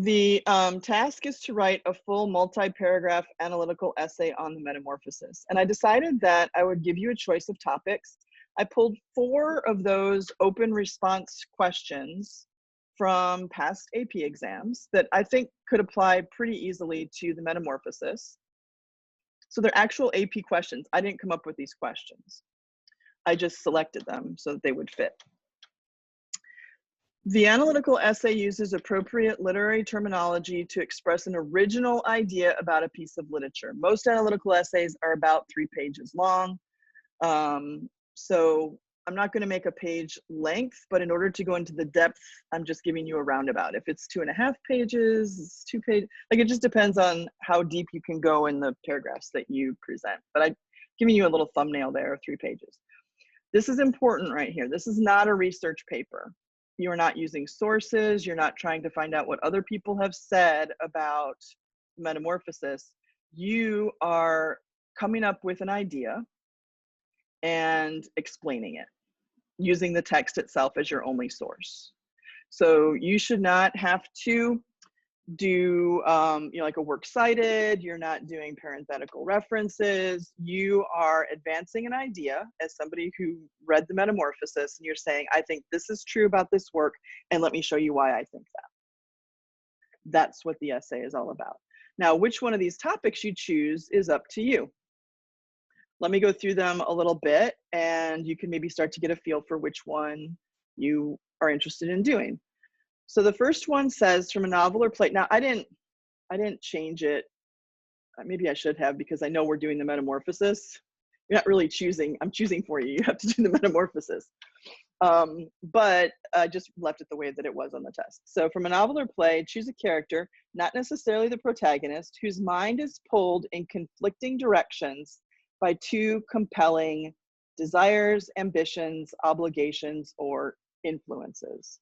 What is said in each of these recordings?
The task is to write a full multi-paragraph analytical essay on the metamorphosis. And I decided that I would give you a choice of topics. I pulled 4 of those open response questions from past AP exams that I think could apply pretty easily to the metamorphosis. So they're actual AP questions. I didn't come up with these questions. I just selected them so that they would fit. The analytical essay uses appropriate literary terminology to express an original idea about a piece of literature. Most analytical essays are about 3 pages long. So I'm not going to make a page length, but in order to go into the depth, I'm just giving you a roundabout. If it's 2.5 pages, it's 2 pages, like it just depends on how deep you can go in the paragraphs that you present. But I'm giving you a little thumbnail there of 3 pages. This is important right here. This is not a research paper. You are not using sources. You're not trying to find out what other people have said about metamorphosis. You are coming up with an idea and explaining it using the text itself as your only source. So you should not have to do like a works cited. You're not doing parenthetical references. You are advancing an idea as somebody who read the metamorphosis, and you're saying, I think this is true about this work, and let me show you why I think that. That's what the essay is all about. Now, which one of these topics you choose is up to you. Let me go through them a little bit, and you can maybe start to get a feel for which one you are interested in doing. So the first one says from a novel or play. Now I didn't change it. Maybe I should have, because I know we're doing the metamorphosis. You're not really choosing, I'm choosing for you. You have to do the metamorphosis. But I just left it the way that it was on the test. So from a novel or play, choose a character, not necessarily the protagonist, whose mind is pulled in conflicting directions by 2 compelling desires, ambitions, obligations, or influences.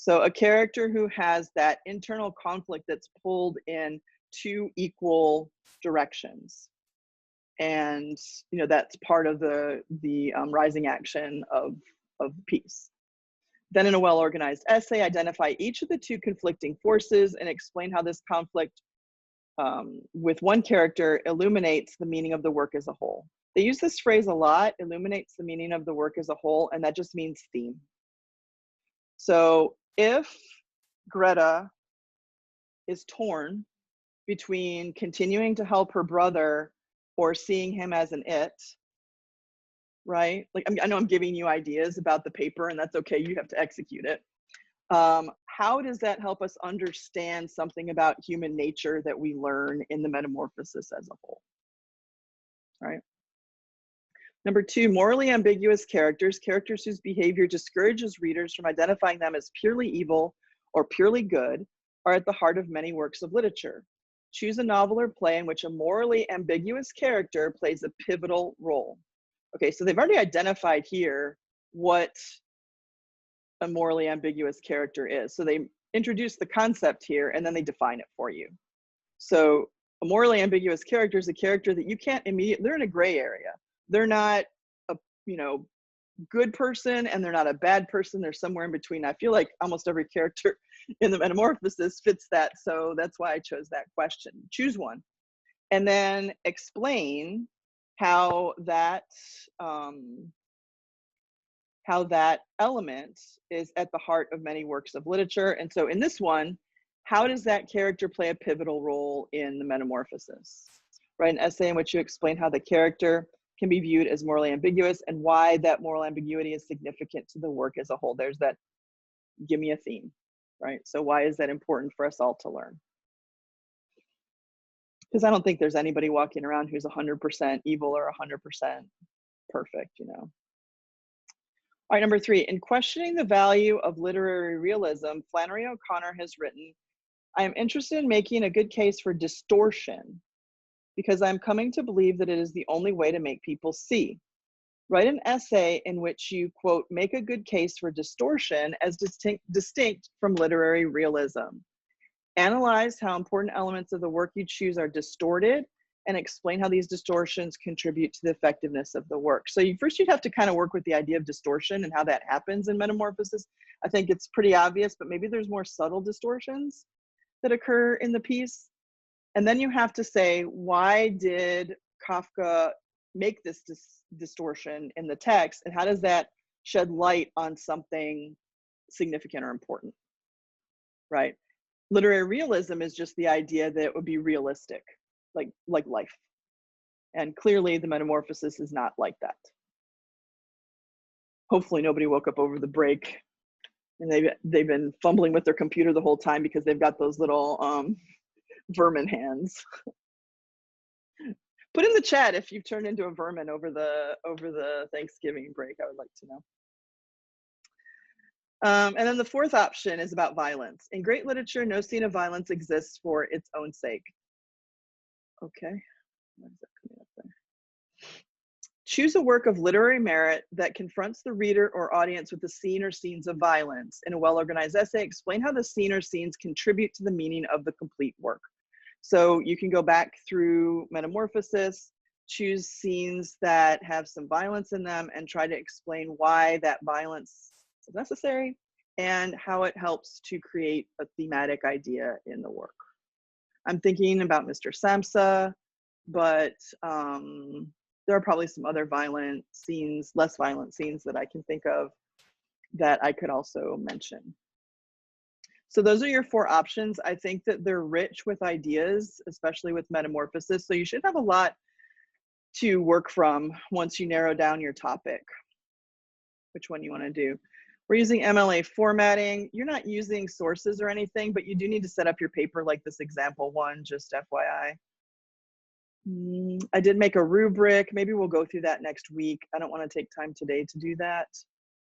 So a character who has that internal conflict that's pulled in 2 equal directions. And that's part of the rising action of the piece. Then in a well-organized essay, identify each of the 2 conflicting forces and explain how this conflict with one character illuminates the meaning of the work as a whole. They use this phrase a lot, illuminates the meaning of the work as a whole, and that just means theme. So if Greta is torn between continuing to help her brother or seeing him as an it, right? Like, I know I'm giving you ideas about the paper, and that's okay, you have to execute it. How does that help us understand something about human nature that we learn in the metamorphosis as a whole, right? Number 2, morally ambiguous characters, characters whose behavior discourages readers from identifying them as purely evil or purely good, are at the heart of many works of literature. Choose a novel or play in which a morally ambiguous character plays a pivotal role. Okay, so they've already identified here what a morally ambiguous character is. So they introduce the concept here, and then they define it for you. So a morally ambiguous character is a character that you can't immediately, they're in a gray area. They're not a good person, and they're not a bad person. They're somewhere in between. I feel like almost every character in the metamorphosis fits that. So that's why I chose that question. Choose one, and then explain how that element is at the heart of many works of literature. And so in this one, how does that character play a pivotal role in the metamorphosis? Write an essay in which you explain how the character can be viewed as morally ambiguous and why that moral ambiguity is significant to the work as a whole. There's that, give me a theme, right? So why is that important for us all to learn? Because I don't think there's anybody walking around who's 100% evil or 100% perfect, All right, number 3, in questioning the value of literary realism, Flannery O'Connor has written, I am interested in making a good case for distortion because I'm coming to believe that it is the only way to make people see. Write an essay in which you, quote, make a good case for distortion as distinct from literary realism. Analyze how important elements of the work you choose are distorted and explain how these distortions contribute to the effectiveness of the work. So first you'd have to kind of work with the idea of distortion and how that happens in metamorphosis. I think it's pretty obvious, but maybe there's more subtle distortions. that occur in the piece. And then you have to say, why did Kafka make this distortion in the text, and how does that shed light on something significant or important, right? Literary realism is just the idea that it would be realistic, like life. And clearly the Metamorphosis is not like that. Hopefully nobody woke up over the break and they've been fumbling with their computer the whole time because they've got those little vermin hands. Put in the chat if you've turned into a vermin over the Thanksgiving break. I would like to know. And then the fourth option is about violence. In great literature, no scene of violence exists for its own sake. Okay. Why is that coming up there? Choose a work of literary merit that confronts the reader or audience with a scene or scenes of violence. In a well-organized essay, explain how the scene or scenes contribute to the meaning of the complete work. So you can go back through Metamorphosis, choose scenes that have some violence in them, and try to explain why that violence is necessary and how it helps to create a thematic idea in the work. I'm thinking about Mr. Samsa, but there are probably some other violent scenes, less violent scenes that I can think of that I could also mention. So those are your four options. I think that they're rich with ideas, especially with Metamorphosis. So you should have a lot to work from once you narrow down your topic, which one you want to do. We're using MLA formatting. You're not using sources or anything, but you do need to set up your paper like this example one, just FYI. I did make a rubric. Maybe we'll go through that next week. I don't want to take time today to do that,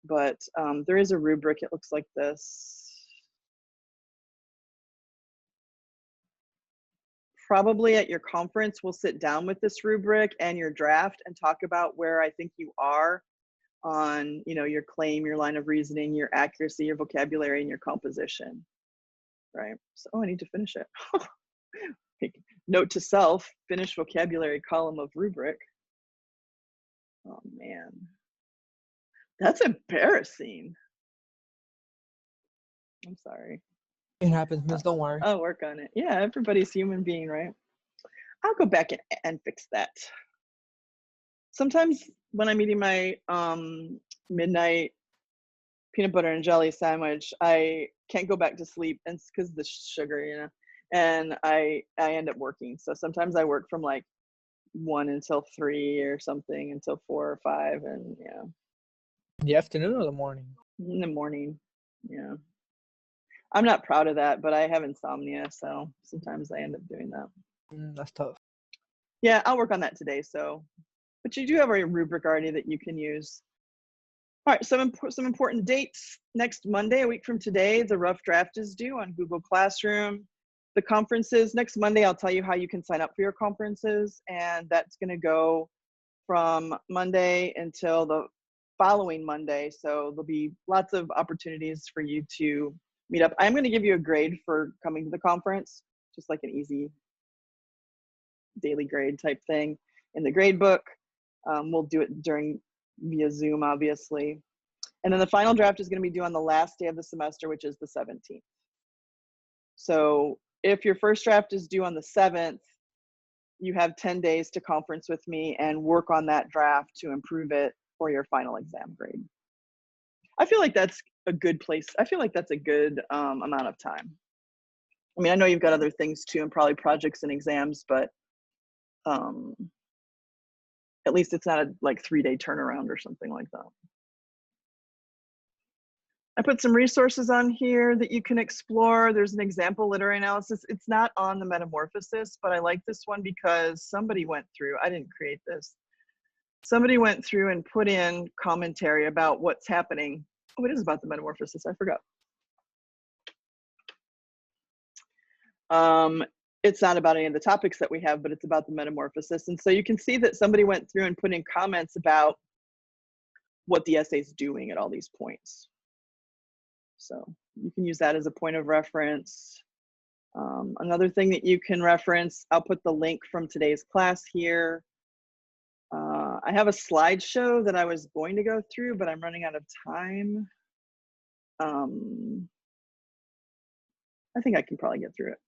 but there is a rubric. It looks like this. Probably at your conference, we'll sit down with this rubric and your draft and talk about where I think you are on, you know, your claim, your line of reasoning, your accuracy, your vocabulary, and your composition, right? So, oh, I need to finish it. Note to self, finish vocabulary column of rubric. Oh man, that's embarrassing. I'm sorry. It happens, miss, don't worry. I'll work on it. Yeah, everybody's human being, right? I'll go back and fix that. Sometimes when I'm eating my midnight peanut butter and jelly sandwich, I can't go back to sleep, and it's because of the sugar, you know, and I end up working. So sometimes I work from like 1 until 3 or something until 4 or 5, and yeah. In the afternoon or the morning? In the morning, yeah. I'm not proud of that, but I have insomnia, so sometimes I end up doing that. That's tough. Yeah, I'll work on that today. So, but you do have a rubric already that you can use. All right, some important dates. Next Monday, a week from today, the rough draft is due on Google Classroom. The conferences, next Monday, I'll tell you how you can sign up for your conferences, and that's gonna go from Monday until the following Monday. So there'll be lots of opportunities for you to meet up. I'm gonna give you a grade for coming to the conference, just like an easy daily grade type thing in the grade book. We'll do it via Zoom, obviously. And then the final draft is going to be due on the last day of the semester, which is the 17th. So if your first draft is due on the 7th, you have 10 days to conference with me and work on that draft to improve it for your final exam grade. I feel like that's a good place. I feel like that's a good amount of time. I mean, I know you've got other things too, and probably projects and exams, but at least it's not a like 3-day turnaround or something like that. I put some resources on here that you can explore. There's an example literary analysis. It's not on the Metamorphosis, but I like this one because somebody went through, I didn't create this. Somebody went through and put in commentary about what's happening. Oh, it is about the Metamorphosis, I forgot. It's not about any of the topics that we have, but it's about the Metamorphosis. And so you can see that somebody went through and put in comments about what the essay is doing at all these points. So you can use that as a point of reference. Another thing that you can reference, I'll put the link from today's class here. I have a slideshow that I was going to go through, but I'm running out of time. I think I can probably get through it.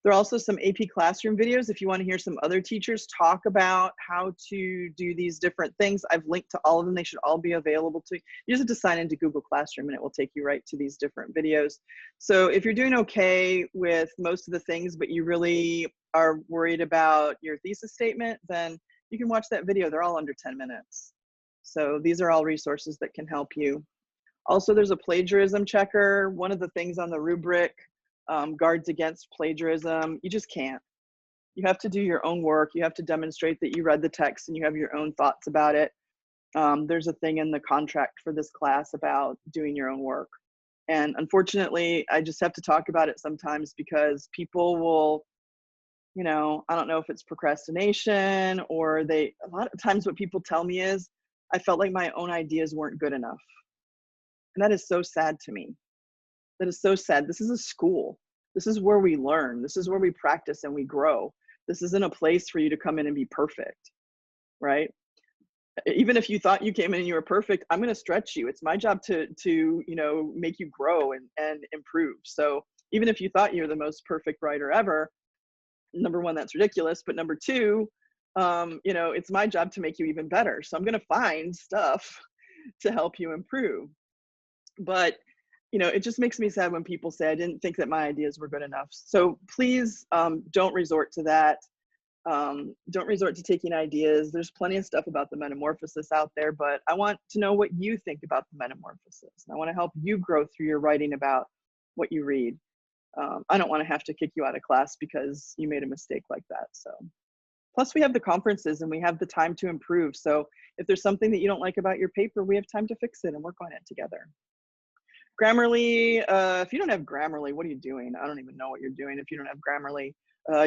There are also some AP Classroom videos if you want to hear some other teachers talk about how to do these different things. I've linked to all of them. They should all be available to you. You just have to sign into Google Classroom and it will take you right to these different videos. So if you're doing okay with most of the things, but you really are worried about your thesis statement, then you can watch that video. They're all under 10 minutes. So these are all resources that can help you. Also, there's a plagiarism checker. One of the things on the rubric guards against plagiarism. You just can't. You have to do your own work. You have to demonstrate that you read the text and you have your own thoughts about it. There's a thing in the contract for this class about doing your own work. And unfortunately, I just have to talk about it sometimes because people will, you know, I don't know if it's procrastination or a lot of times what people tell me is, I felt like my own ideas weren't good enough. And that is so sad to me. That is so sad. This is a school. This is where we learn. This is where we practice and we grow. This isn't a place for you to come in and be perfect, right? Even if you thought you came in and you were perfect, I'm going to stretch you. It's my job to you know, make you grow and improve. So even if you thought you were the most perfect writer ever, number one, that's ridiculous. But number two, you know, it's my job to make you even better. So I'm going to find stuff to help you improve. But you know, it just makes me sad when people say, I didn't think that my ideas were good enough. So please don't resort to that. Don't resort to taking ideas. There's plenty of stuff about the metamorphosis out there, but I want to know what you think about the metamorphosis. And I want to help you grow through your writing about what you read. I don't want to have to kick you out of class because you made a mistake like that. So plus we have the conferences and we have the time to improve. So if there's something that you don't like about your paper, we have time to fix it and work on it together. Grammarly, if you don't have Grammarly, what are you doing? I don't even know what you're doing if you don't have Grammarly.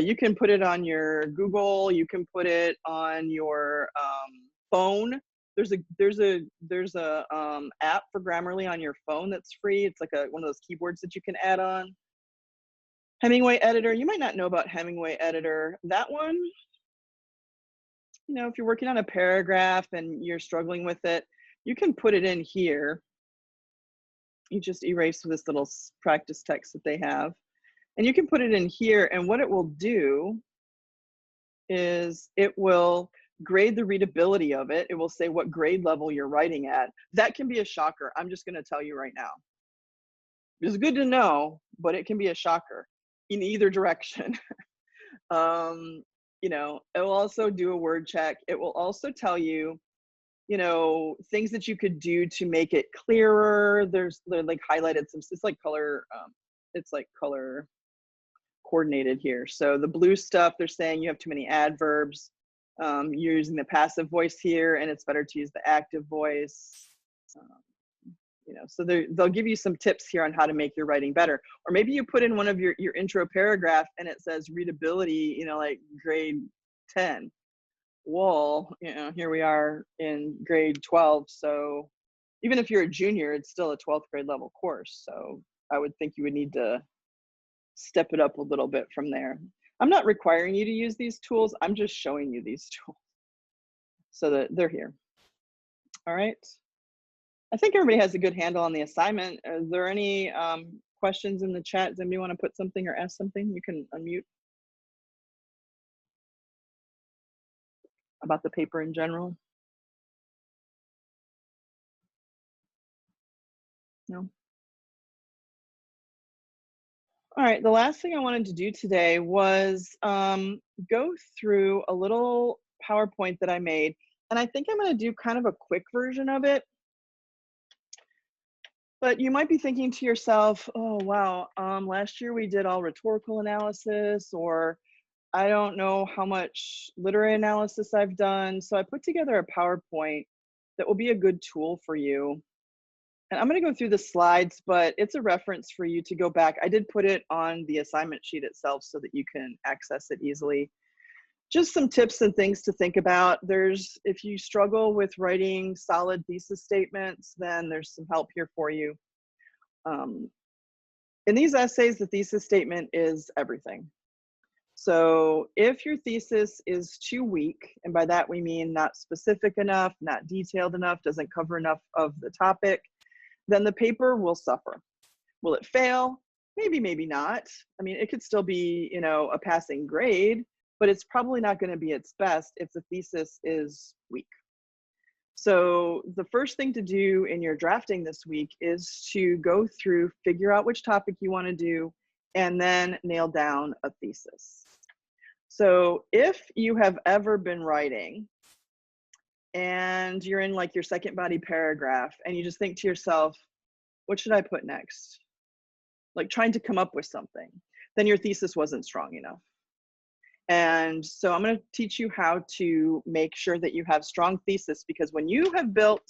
You can put it on your Google, you can put it on your phone. There's a app for Grammarly on your phone that's free. It's like one of those keyboards that you can add on. Hemingway Editor, you might not know about Hemingway Editor. That one, you know, if you're working on a paragraph and you're struggling with it, you can put it in here. You just erase this little practice text that they have. And you can put it in here, and what it will do is it will grade the readability of it. It will say what grade level you're writing at. That can be a shocker. I'm just going to tell you right now. It's good to know, but it can be a shocker in either direction. You know, it will also do a word check. It will also tell you, you know, things that you could do to make it clearer. They're like highlighted some, it's like color coordinated here. So the blue stuff, they're saying you have too many adverbs. You're using the passive voice here and it's better to use the active voice. You know, so they'll give you some tips here on how to make your writing better. Or maybe you put in one of your intro paragraph and it says readability, you know, like grade 10. Well, you know, here we are in grade 12. So even if you're a junior, it's still a 12th grade level course. So I would think you would need to step it up a little bit from there. I'm not requiring you to use these tools. I'm just showing you these tools so that they're here. All right. I think everybody has a good handle on the assignment. Are there any questions in the chat? Does anybody want to put something or ask something? You can unmute. About the paper in general? No? All right, the last thing I wanted to do today was go through a little PowerPoint that I made. And I think I'm going to do kind of a quick version of it. But you might be thinking to yourself, oh, wow, last year we did all rhetorical analysis, or I don't know how much literary analysis I've done. So I put together a PowerPoint that will be a good tool for you. And I'm going to go through the slides, but it's a reference for you to go back. I did put it on the assignment sheet itself so that you can access it easily. Just some tips and things to think about. If you struggle with writing solid thesis statements, then there's some help here for you. In these essays, the thesis statement is everything. So if your thesis is too weak, and by that we mean not specific enough, not detailed enough, doesn't cover enough of the topic, then the paper will suffer. Will it fail? Maybe, maybe not. I mean, it could still be, you know, a passing grade, but it's probably not going to be its best if the thesis is weak. So the first thing to do in your drafting this week is to go through, figure out which topic you want to do, and then nail down a thesis. So if you have ever been writing and you're in like your second body paragraph and you just think to yourself, what should I put next? Like trying to come up with something, then your thesis wasn't strong enough. And so I'm going to teach you how to make sure that you have strong thesis, because when you have built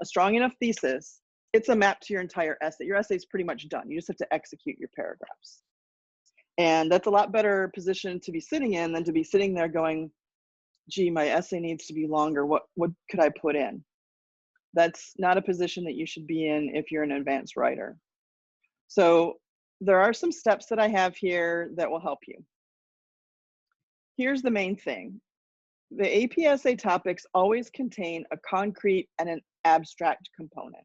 a strong enough thesis, it's a map to your entire essay. Your essay is pretty much done. You just have to execute your paragraphs. And that's a lot better position to be sitting in than to be sitting there going, gee, my essay needs to be longer. What could I put in? That's not a position that you should be in if you're an advanced writer. So there are some steps that I have here that will help you. Here's the main thing. The AP essay topics always contain a concrete and an abstract component.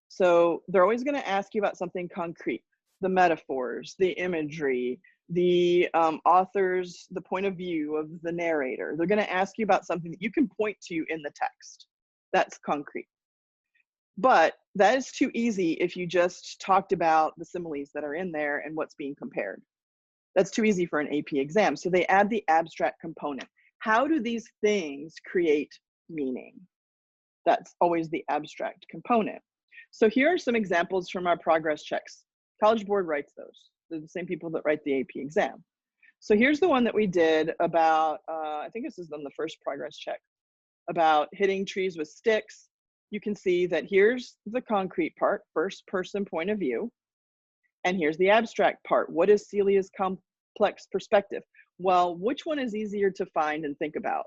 So they're always going to ask you about something concrete, the metaphors, the imagery, the author's, the point of view of the narrator. They're going to ask you about something that you can point to in the text. That's concrete. But that is too easy if you just talked about the similes that are in there and what's being compared. That's too easy for an AP exam. So they add the abstract component. How do these things create meaning? That's always the abstract component. So here are some examples from our progress checks. College Board writes those. They're the same people that write the AP exam. So here's the one that we did about, I think this is on the first progress check, about hitting trees with sticks. You can see that here's the concrete part, first person point of view. And here's the abstract part. What is Celia's complex perspective? Well, which one is easier to find and think about?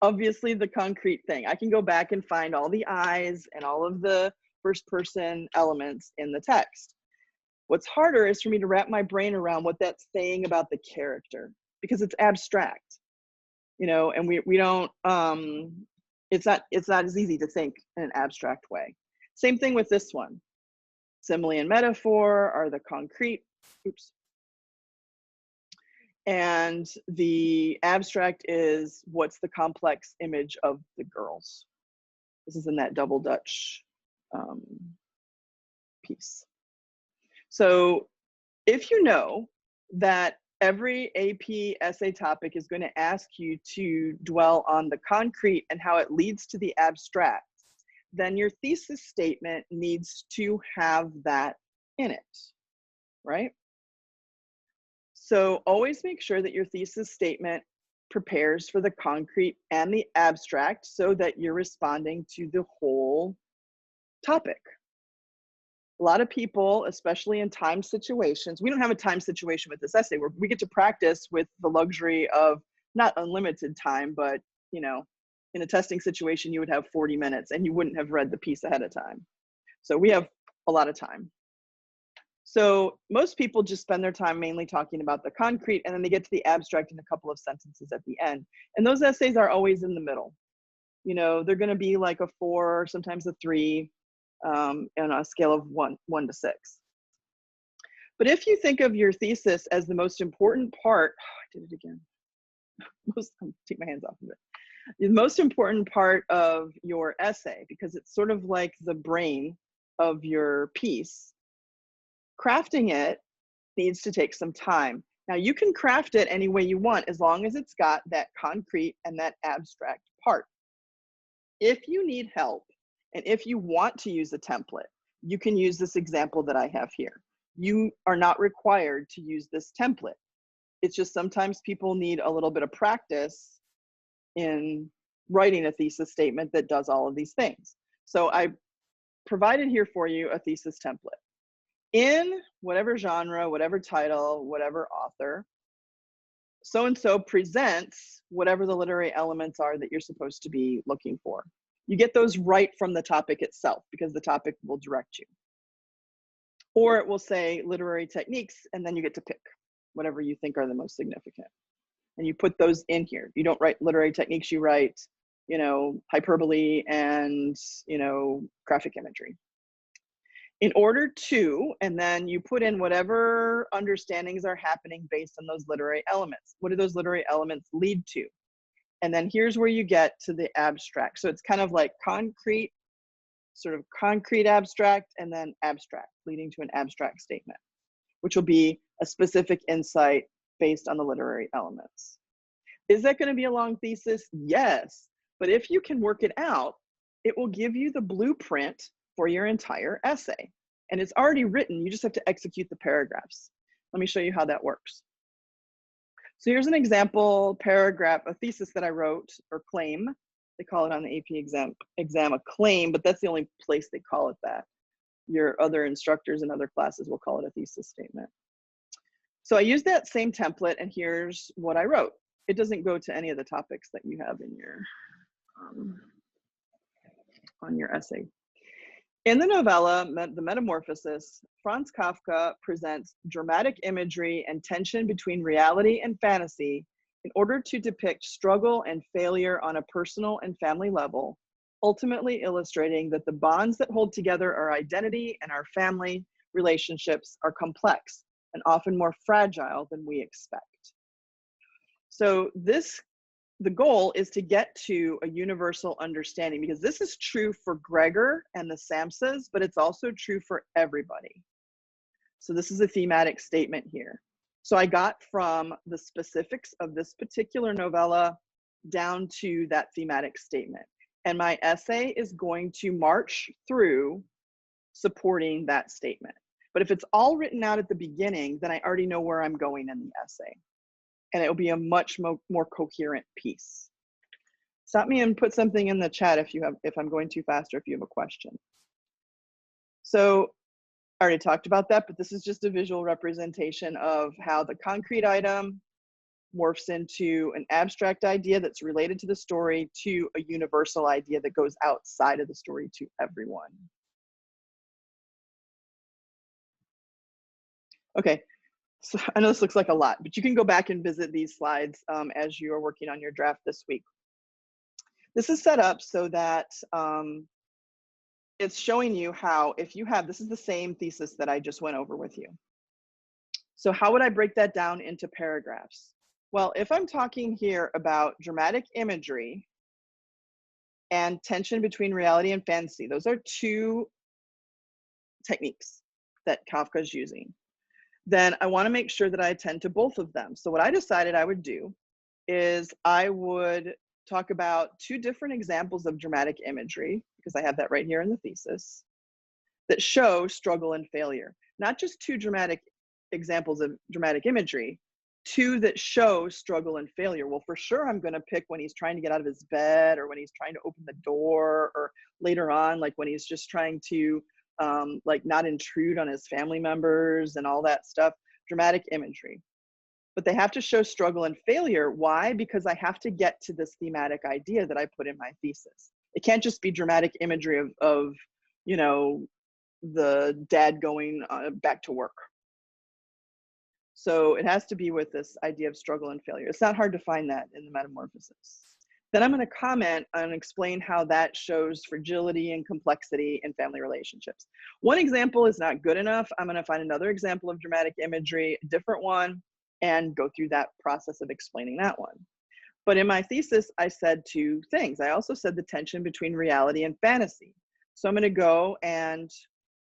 Obviously the concrete thing. I can go back and find all the eyes and all of the first person elements in the text. What's harder is for me to wrap my brain around what that's saying about the character, because it's abstract, you know, and we don't, it's not as easy to think in an abstract way. Same thing with this one. Simile and metaphor are the concrete, oops. And the abstract is what's the complex image of the girls. This is in that double Dutch piece. So if you know that every AP essay topic is going to ask you to dwell on the concrete and how it leads to the abstract, then your thesis statement needs to have that in it, right? So always make sure that your thesis statement prepares for the concrete and the abstract so that you're responding to the whole topic. A lot of people, especially in time situations, we don't have a time situation with this essay where we get to practice with the luxury of not unlimited time, but, you know, in a testing situation, you would have 40 minutes and you wouldn't have read the piece ahead of time. So we have a lot of time. So most people just spend their time mainly talking about the concrete, and then they get to the abstract in a couple of sentences at the end. And those essays are always in the middle. You know, they're going to be like a 4, sometimes a 3, on a scale of 1 to 6. But if you think of your thesis as the most important part, I did it again. Take my hands off of it. The most important part of your essay, because it's sort of like the brain of your piece, crafting it needs to take some time. Now you can craft it any way you want as long as it's got that concrete and that abstract part. If you need help and if you want to use a template, you can use this example that I have here. You are not required to use this template. It's just sometimes people need a little bit of practice in writing a thesis statement that does all of these things. So I provided here for you a thesis template. In whatever genre, whatever title, whatever author, so-and-so presents whatever the literary elements are that you're supposed to be looking for. You get those right from the topic itself because the topic will direct you. Or it will say literary techniques, and then you get to pick whatever you think are the most significant. And you put those in here. You don't write literary techniques, you write, you know, hyperbole and, you know, graphic imagery. In order to, and then you put in whatever understandings are happening based on those literary elements. What do those literary elements lead to? And then here's where you get to the abstract. So it's kind of like concrete, sort of concrete abstract, and then abstract, leading to an abstract statement, which will be a specific insight based on the literary elements. Is that going to be a long thesis? Yes. But if you can work it out, it will give you the blueprint for your entire essay. And it's already written, you just have to execute the paragraphs. Let me show you how that works. So here's an example paragraph, a thesis that I wrote, or claim. They call it on the AP exam a claim, but that's the only place they call it that. Your other instructors in other classes will call it a thesis statement. So I used that same template, and here's what I wrote. It doesn't go to any of the topics that you have in your on your essay. In the novella, The Metamorphosis, Franz Kafka presents dramatic imagery and tension between reality and fantasy in order to depict struggle and failure on a personal and family level, ultimately illustrating that the bonds that hold together our identity and our family relationships are complex and often more fragile than we expect. So the goal is to get to a universal understanding, because this is true for Gregor and the Samsas, but it's also true for everybody. So this is a thematic statement here. So I got from the specifics of this particular novella down to that thematic statement. And my essay is going to march through supporting that statement. But if it's all written out at the beginning, then I already know where I'm going in the essay. And it'll be a much more coherent piece. Stop me and put something in the chat if I'm going too fast or if you have a question. So I already talked about that, but this is just a visual representation of how the concrete item morphs into an abstract idea that's related to the story to a universal idea that goes outside of the story to everyone. Okay. So I know this looks like a lot, but you can go back and visit these slides as you are working on your draft this week. This is set up so that it's showing you how, if you have, this is the same thesis that I just went over with you. So how would I break that down into paragraphs? Well, if I'm talking here about dramatic imagery and tension between reality and fantasy, those are two techniques that Kafka is using. Then I want to make sure that I attend to both of them. So what I decided I would do is I would talk about two different examples of dramatic imagery, because I have that right here in the thesis, that show struggle and failure. Not just two dramatic examples of dramatic imagery, two that show struggle and failure. Well, for sure, I'm going to pick when he's trying to get out of his bed, or when he's trying to open the door, or later on, like when he's just trying to like not intrude on his family members and all that stuff. Dramatic imagery. But they have to show struggle and failure. Why? Because I have to get to this thematic idea that I put in my thesis. It can't just be dramatic imagery of you know, the dad going back to work. So it has to be with this idea of struggle and failure. It's not hard to find that in the Metamorphosis. Then I'm going to comment and explain how that shows fragility and complexity in family relationships. One example is not good enough. I'm going to find another example of dramatic imagery, a different one, and go through that process of explaining that one. But in my thesis, I said two things. I also said the tension between reality and fantasy. So I'm going to go and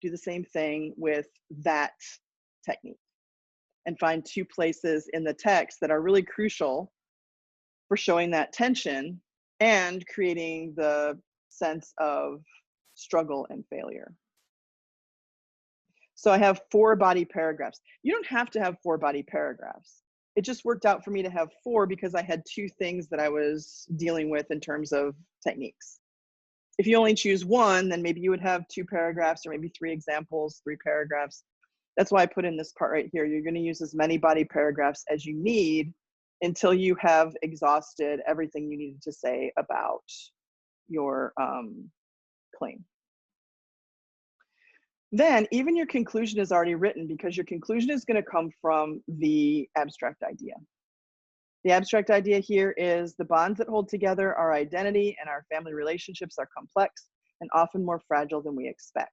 do the same thing with that technique and find two places in the text that are really crucial for showing that tension and creating the sense of struggle and failure. So I have 4 body paragraphs. You don't have to have 4 body paragraphs. It just worked out for me to have 4 because I had 2 things that I was dealing with in terms of techniques. If you only choose 1, then maybe you would have 2 paragraphs, or maybe 3 examples, 3 paragraphs. That's why I put in this part right here. You're going to use as many body paragraphs as you need until you have exhausted everything you needed to say about your claim. Then even your conclusion is already written, because your conclusion is going to come from the abstract idea. The abstract idea here is the bonds that hold together our identity and our family relationships are complex and often more fragile than we expect.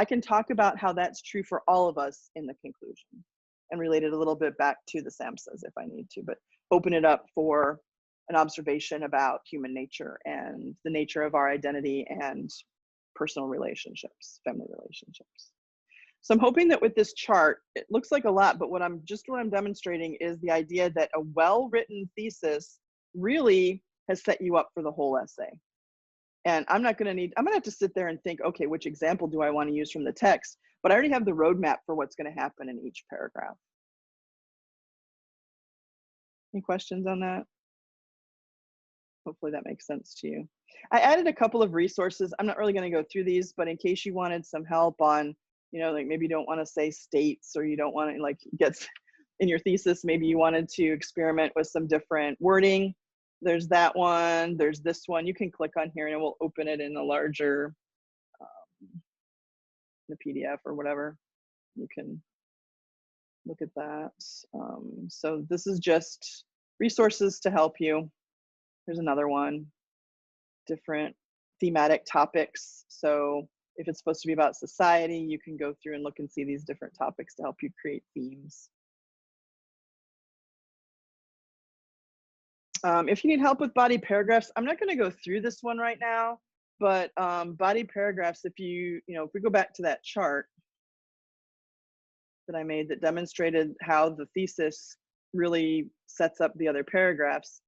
I can talk about how that's true for all of us in the conclusion and relate it a little bit back to the SAMHSAs if I need to, but open it up for an observation about human nature and the nature of our identity and personal relationships, family relationships. So I'm hoping that with this chart, it looks like a lot, but what I'm demonstrating is the idea that a well-written thesis really has set you up for the whole essay. And I'm gonna have to sit there and think, okay, which example do I want to use from the text? But I already have the roadmap for what's going to happen in each paragraph. Any questions on that? Hopefully that makes sense to you. I added a couple of resources. I'm not really going to go through these, but in case you wanted some help on, like maybe you don't want to say states, or you don't want to get in your thesis, maybe you wanted to experiment with some different wording. There's that one, there's this one. You can click on here and it will open it in a larger, the PDF or whatever. You can look at that. So this is just resources to help you. There's another one, different thematic topics. So if it's supposed to be about society, you can go through and look and see these different topics to help you create themes. If you need help with body paragraphs, I'm not going to go through this one right now, but body paragraphs, if we go back to that chart that I made that demonstrated how the thesis really sets up the other paragraphs,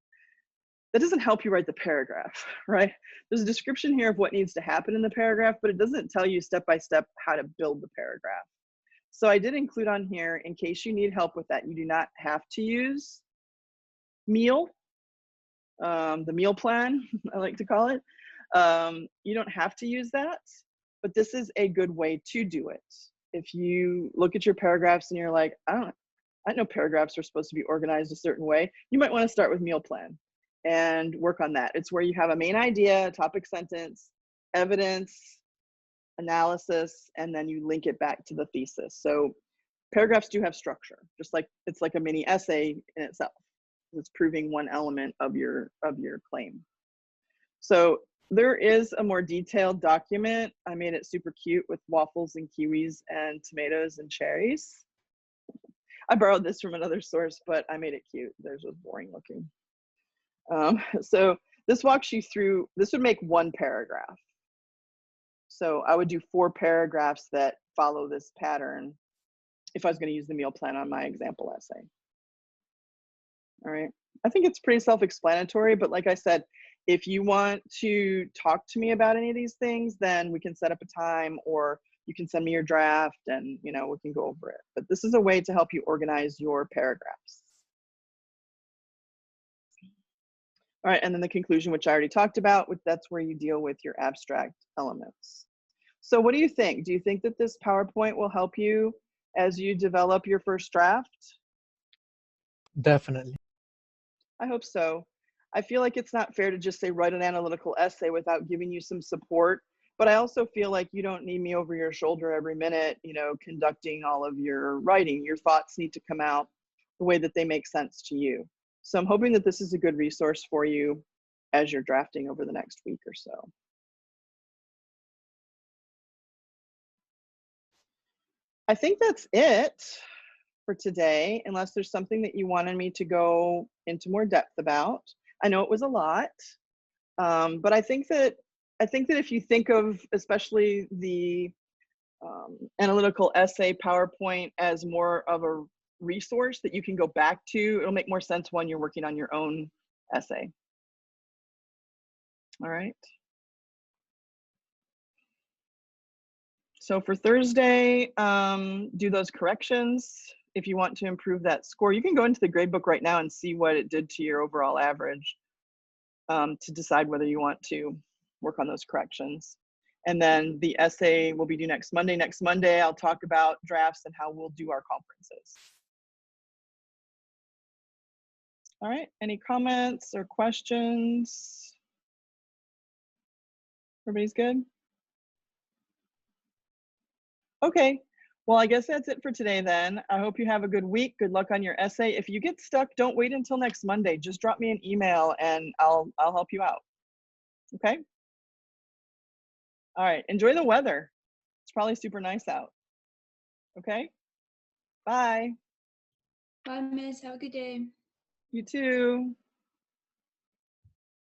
that doesn't help you write the paragraph, right? There's a description here of what needs to happen in the paragraph, but it doesn't tell you step by step how to build the paragraph. So I did include on here, in case you need help with that, you do not have to use meal, the meal plan, I like to call it. You don't have to use that, but this is a good way to do it. If you look at your paragraphs and you're like, I know paragraphs are supposed to be organized a certain way, you might want to start with meal plan and work on that. It's where you have a main idea, topic sentence, evidence, analysis, and then you link it back to the thesis. So paragraphs do have structure, just like it's like a mini essay in itself. It's proving one element of your claim. So there is a more detailed document. I made it super cute with waffles and kiwis and tomatoes and cherries. I borrowed this from another source, but I made it cute. Theirs was boring looking. So this walks you through, this would make one paragraph. So I would do 4 paragraphs that follow this pattern if I was going to use the meal plan on my example essay. All right. I think it's pretty self-explanatory, but like I said, if you want to talk to me about any of these things, then we can set up a time, or you can send me your draft and, we can go over it. But this is a way to help you organize your paragraphs. All right, and then the conclusion, which I already talked about, that's where you deal with your abstract elements. So what do you think? Do you think that this PowerPoint will help you as you develop your first draft? Definitely. I hope so. I feel like it's not fair to just say write an analytical essay without giving you some support, but I also feel like you don't need me over your shoulder every minute, conducting all of your writing. Your thoughts need to come out the way that they make sense to you. So I'm hoping that this is a good resource for you as you're drafting over the next week or so. I think that's it for today, unless there's something that you wanted me to go into more depth about. I know it was a lot, but I think that if you think of especially the analytical essay PowerPoint as more of a resource that you can go back to, it'll make more sense when you're working on your own essay. All right. So for Thursday, do those corrections. If you want to improve that score, you can go into the gradebook right now and see what it did to your overall average to decide whether you want to work on those corrections. And then the essay will be due next Monday. Next Monday, I'll talk about drafts and how we'll do our conferences. All right, any comments or questions? Everybody's good? Okay, well, I guess that's it for today then. I hope you have a good week. Good luck on your essay. If you get stuck, don't wait until next Monday. Just drop me an email and I'll help you out. Okay? All right, enjoy the weather. It's probably super nice out. Okay? Bye. Bye, Miss. Have a good day. You too.